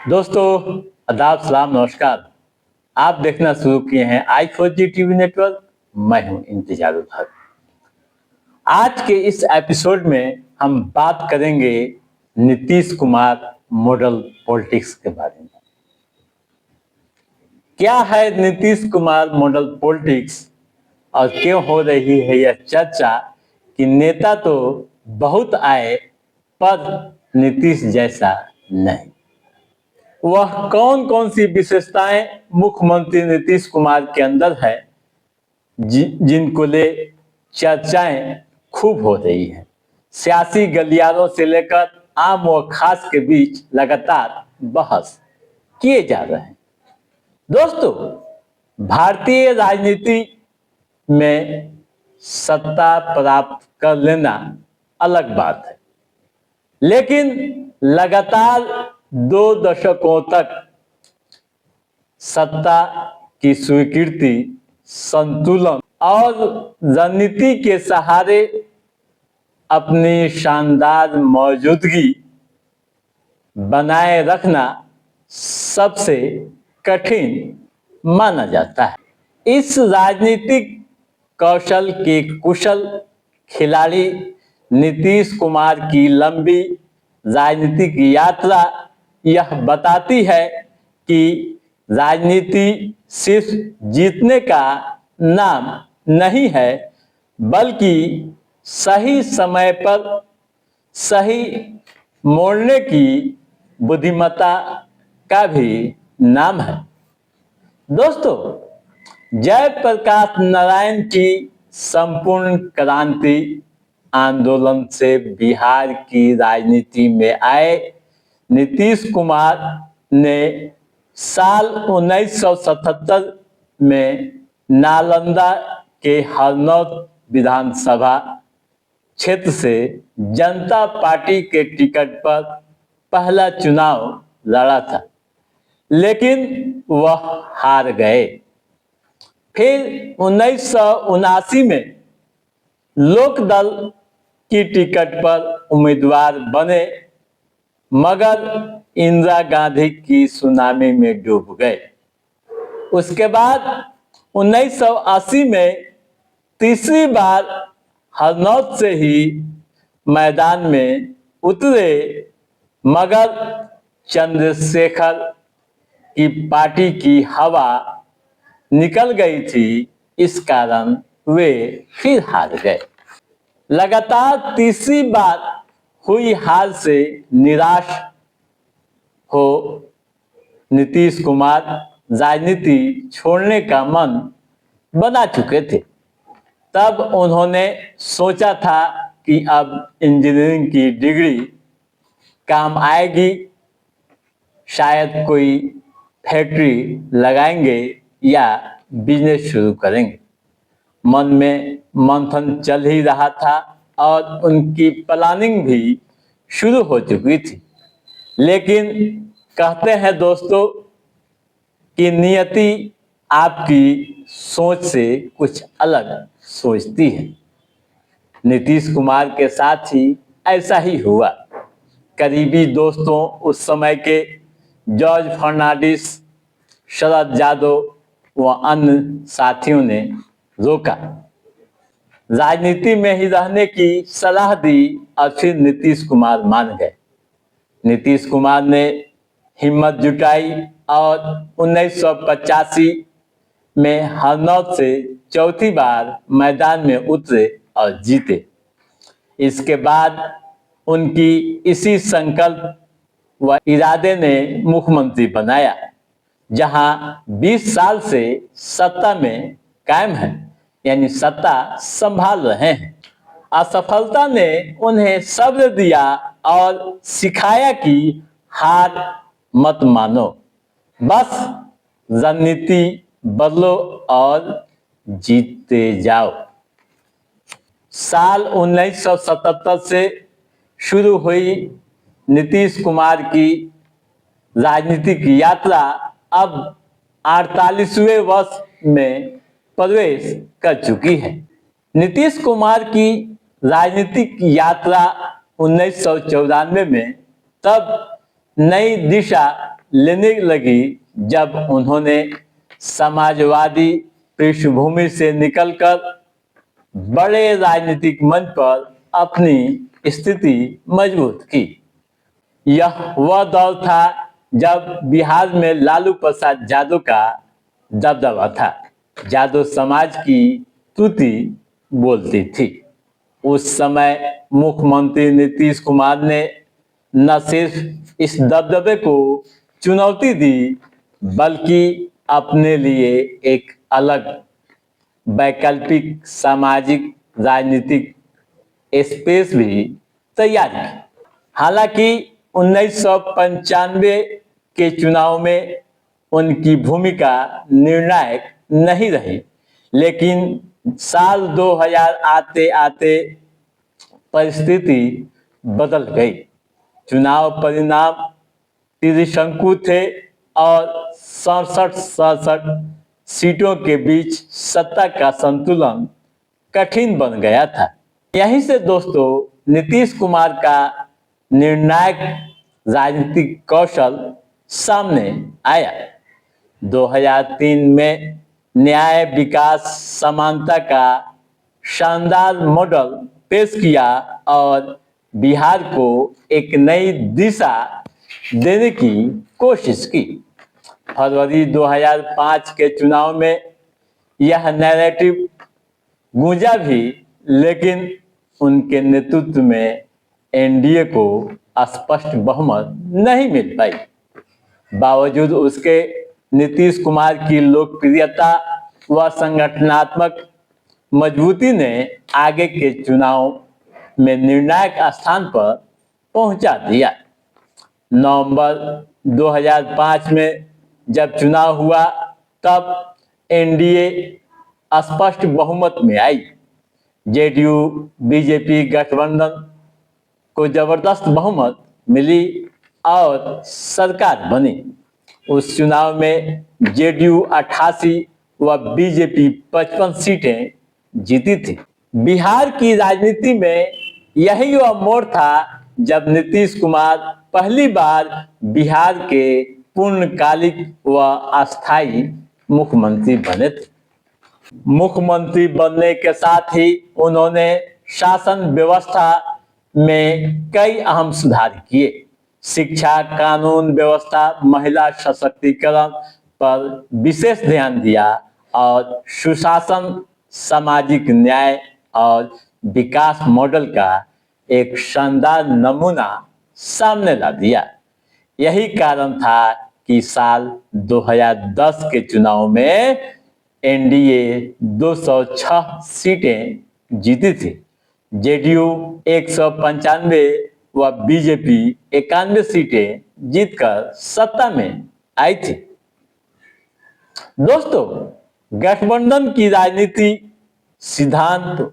दोस्तों, आदाब, सलाम, नमस्कार। आप देखना शुरू किए हैं i4G टीवी नेटवर्क। मैं हूं इंतजारुल हक। आज के इस एपिसोड में हम बात करेंगे नीतीश कुमार मॉडल पॉलिटिक्स के बारे में। क्या है नीतीश कुमार मॉडल पॉलिटिक्स और क्यों हो रही है यह चर्चा कि नेता तो बहुत आए पर नीतीश जैसा नहीं। वह कौन कौन सी विशेषताएं मुख्यमंत्री नीतीश कुमार के अंदर है जिनको ले चर्चाएं खूब हो रही हैं। सियासी गलियारों से लेकर आम व खास के बीच लगातार बहस किए जा रहे हैं। दोस्तों, भारतीय राजनीति में सत्ता प्राप्त कर लेना अलग बात है, लेकिन लगातार 2 दशकों तक सत्ता की स्वीकृति, संतुलन और रणनीति के सहारे अपनी शानदार मौजूदगी बनाए रखना सबसे कठिन माना जाता है। इस राजनीतिक कौशल के कुशल खिलाड़ी नीतीश कुमार की लंबी राजनीतिक यात्रा यह बताती है कि राजनीति सिर्फ जीतने का नाम नहीं है, बल्कि सही समय पर सही मोड़ने की बुद्धिमत्ता का भी नाम है। दोस्तों, जयप्रकाश नारायण की संपूर्ण क्रांति आंदोलन से बिहार की राजनीति में आए नीतीश कुमार ने साल 1977 में नालंदा के हरनौत विधानसभा क्षेत्र से जनता पार्टी के टिकट पर पहला चुनाव लड़ा था, लेकिन वह हार गए। फिर 1979 में लोकदल की टिकट पर उम्मीदवार बने, मगर इंदिरा गांधी की सुनामी में डूब गए। उसके बाद 1980 में तीसरी बार हरनौत से ही मैदान में उतरे, मगर चंद्रशेखर की पार्टी की हवा निकल गई थी, इस कारण वे फिर हार गए। लगातार तीसरी बार हुई हार से निराश हो नीतीश कुमार राजनीति छोड़ने का मन बना चुके थे। तब उन्होंने सोचा था कि अब इंजीनियरिंग की डिग्री काम आएगी, शायद कोई फैक्ट्री लगाएंगे या बिजनेस शुरू करेंगे। मन में मंथन चल ही रहा था और उनकी प्लानिंग भी शुरू हो चुकी थी। लेकिन कहते हैं दोस्तों कि नियति आपकी सोच से कुछ अलग सोचती है। नीतीश कुमार के साथ ही ऐसा ही हुआ। करीबी दोस्तों, उस समय के जॉर्ज फर्नांडिस, शरद यादव व अन्य साथियों ने रोका, राजनीति में ही रहने की सलाह दी और फिर नीतीश कुमार मान गए। नीतीश कुमार ने हिम्मत जुटाई और 1985 में हरनौत से चौथी बार मैदान में उतरे और जीते। इसके बाद उनकी इसी संकल्प व इरादे ने मुख्यमंत्री बनाया, जहां 20 साल से सत्ता में कायम है, यानी सत्ता संभाल रहे हैं। असफलता ने उन्हें सब्र दिया और सिखाया कि हार मत मानो, बस रणनीति बदलो और जीतते जाओ। साल 1977 से शुरू हुई नीतीश कुमार की राजनीतिक यात्रा अब 48वें वर्ष में प्रवेश कर चुकी है। नीतीश कुमार की राजनीतिक यात्रा 1994 में तब नई दिशा लेने लगी जब उन्होंने समाजवादी पृष्ठभूमि से निकलकर बड़े राजनीतिक मंच पर अपनी स्थिति मजबूत की। यह वह दौर था जब बिहार में लालू प्रसाद यादव का दबदबा था। यादव समाज की तुति बोलती थी। उस समय मुख्यमंत्री नीतीश कुमार ने न सिर्फ इस दबदबे को चुनौती दी बल्कि अपने लिए एक अलग वैकल्पिक सामाजिक राजनीतिक स्पेस भी तैयार की। हालांकि 1995 के चुनाव में उनकी भूमिका निर्णायक नहीं रही, लेकिन साल 2000 आते आते परिस्थिति बदल गई। चुनाव परिणाम त्रिशंकु थे और 67 सीटों के बीच सत्ता का संतुलन कठिन बन गया था। यहीं से दोस्तों नीतीश कुमार का निर्णायक राजनीतिक कौशल सामने आया। 2003 में न्याय, विकास, समानता का शानदार मॉडल पेश किया और बिहार को एक नई दिशा देने की कोशिश की। फरवरी 2005 के चुनाव में यह नैरेटिव गूंजा भी, लेकिन उनके नेतृत्व में एनडीए को स्पष्ट बहुमत नहीं मिल पाई। बावजूद उसके नीतीश कुमार की लोकप्रियता व संगठनात्मक मजबूती ने आगे के चुनाव में निर्णायक स्थान पर पहुंचा दिया। नवंबर 2005 में जब चुनाव हुआ तब एनडीए स्पष्ट बहुमत में आई। जेडीयू बीजेपी गठबंधन को जबरदस्त बहुमत मिली और सरकार बनी। उस चुनाव में जेडीयू 88 व बीजेपी 55 सीटें जीती थी। बिहार की राजनीति में यही वह मोड़ था जब नीतीश कुमार पहली बार बिहार के पूर्णकालिक व अस्थायी मुख्यमंत्री बने थे। मुख्यमंत्री बनने के साथ ही उन्होंने शासन व्यवस्था में कई अहम सुधार किए। शिक्षा, कानून व्यवस्था, महिला सशक्तिकरण पर विशेष ध्यान दिया और सुशासन, सामाजिक न्याय और विकास मॉडल का एक शानदार नमूना सामने ला दिया। यही कारण था कि साल 2010 के चुनाव में एनडीए 206 सीटें जीती थी। जेडीयू 195 व बीजेपी 91 सीटें जीतकर सत्ता में आई थी। दोस्तों, गठबंधन की राजनीति सिद्धांत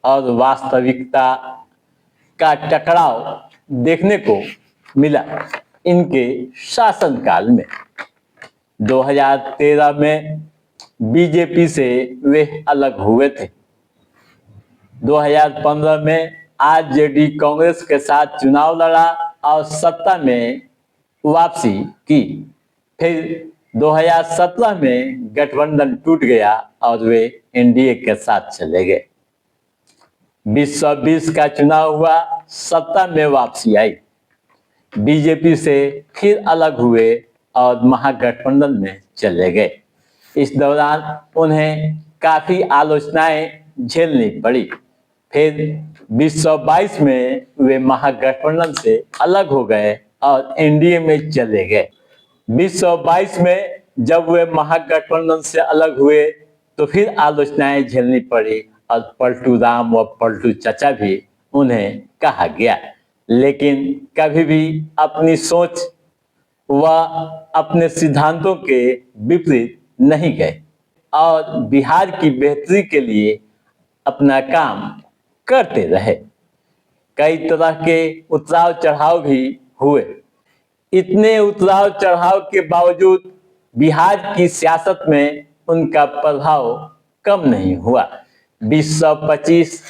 और वास्तविकता का टकराव देखने को मिला इनके शासनकाल में। 2013 में बीजेपी से वे अलग हुए थे। 2015 में आरजेडी कांग्रेस के साथ चुनाव लड़ा और सत्ता में वापसी की। फिर 2017 में गठबंधन टूट गया और वे एनडीए के साथ चले गए। 2020 का चुनाव हुआ, सत्ता में वापसी आई। बीजेपी से फिर अलग हुए और महागठबंधन में चले गए। इस दौरान उन्हें काफी आलोचनाएं झेलनी पड़ी। फिर 2022 में वे महागठबंधन से अलग हो गए और एनडीए में चले गए। 2022 में जब वे महागठबंधन से अलग हुए तो फिर आलोचनाएं झेलनी पड़ी और पलटू राम व पलटू चाचा भी उन्हें कहा गया, लेकिन कभी भी अपनी सोच व अपने सिद्धांतों के विपरीत नहीं गए और बिहार की बेहतरी के लिए अपना काम करते रहे। कई तरह के उतार चढ़ाव भी हुए। इतने उतार चढ़ाव के बावजूद बिहार की सियासत में उनका प्रभाव कम नहीं हुआ। 2025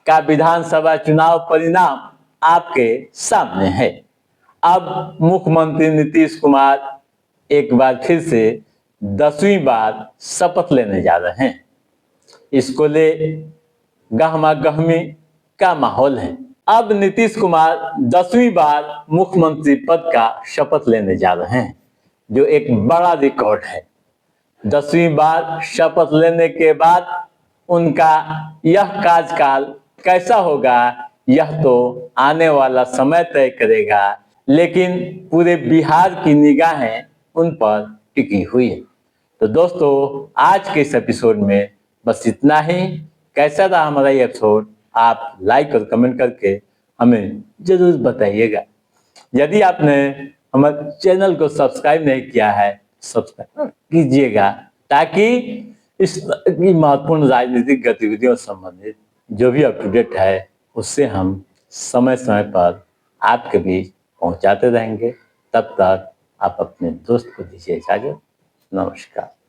का विधानसभा चुनाव परिणाम आपके सामने है। अब मुख्यमंत्री नीतीश कुमार एक बार फिर से 10वीं बार शपथ लेने जा रहे हैं। इसको ले गहमा गहमी का माहौल है। अब नीतीश कुमार 10वीं बार मुख्यमंत्री पद का शपथ लेने जा रहे हैं, जो एक बड़ा रिकॉर्ड है। 10वीं बार शपथ लेने के बाद उनका यह कार्यकाल कैसा होगा, यह तो आने वाला समय तय करेगा, लेकिन पूरे बिहार की निगाहें उन पर टिकी हुई है। तो दोस्तों, आज के इस एपिसोड में बस इतना ही। कैसा रहा हमारा ये एपिसोड, आप लाइक और कमेंट करके हमें जरूर बताइएगा। यदि आपने हमारे चैनल को सब्सक्राइब नहीं किया है, सब्सक्राइब कीजिएगा, ताकि इस की महत्वपूर्ण राजनीतिक गतिविधियों से संबंधित जो भी अप टू डेट है, उससे हम समय समय पर आपके बीच पहुंचाते रहेंगे। तब तक आप अपने दोस्त को दीजिए इजाजत। नमस्कार।